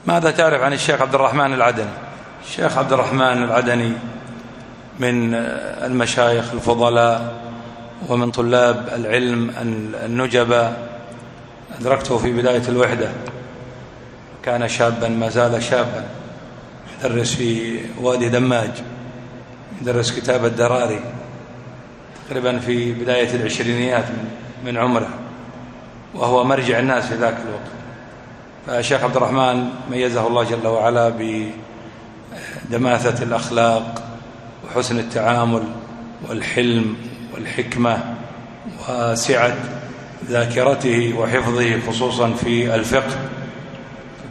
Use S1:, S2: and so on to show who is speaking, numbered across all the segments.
S1: ماذا تعرف عن الشيخ عبد الرحمن العدني؟ الشيخ عبد الرحمن العدني من المشايخ الفضلاء ومن طلاب العلم النجباء. أدركته في بداية الوحدة، كان شابا ما زال شابا، يدرس في وادي دماج، يدرس كتاب الدراري تقريبا في بداية العشرينيات من عمره، وهو مرجع الناس في ذاك الوقت. فالشيخ عبد الرحمن ميزه الله جل وعلا بدماثة الأخلاق وحسن التعامل والحلم والحكمة وسعة ذاكرته وحفظه، خصوصا في الفقه،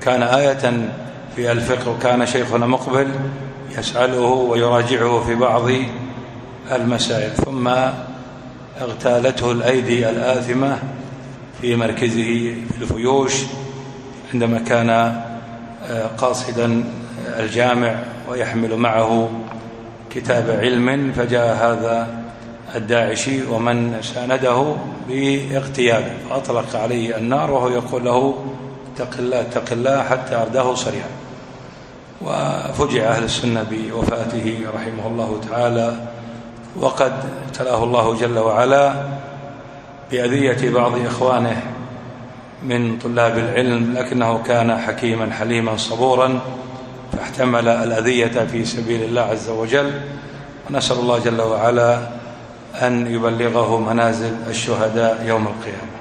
S1: كان آية في الفقه. وكان شيخنا مقبل يسأله ويراجعه في بعض المسائل، ثم اغتالته الأيدي الآثمة في مركزه في الفيوش عندما كان قاصدا الجامع ويحمل معه كتاب علم، فجاء هذا الداعشي ومن سانده باغتياله فأطلق عليه النار وهو يقول له اتق الله اتق الله حتى أرداه صريعا. وفجع أهل السنة بوفاته رحمه الله تعالى، وقد ابتلاه الله جل وعلا بأذية بعض إخوانه من طلاب العلم، لكنه كان حكيما حليما صبورا فاحتمل الأذية في سبيل الله عز وجل. ونسأل الله جل وعلا أن يبلغه منازل الشهداء يوم القيامة.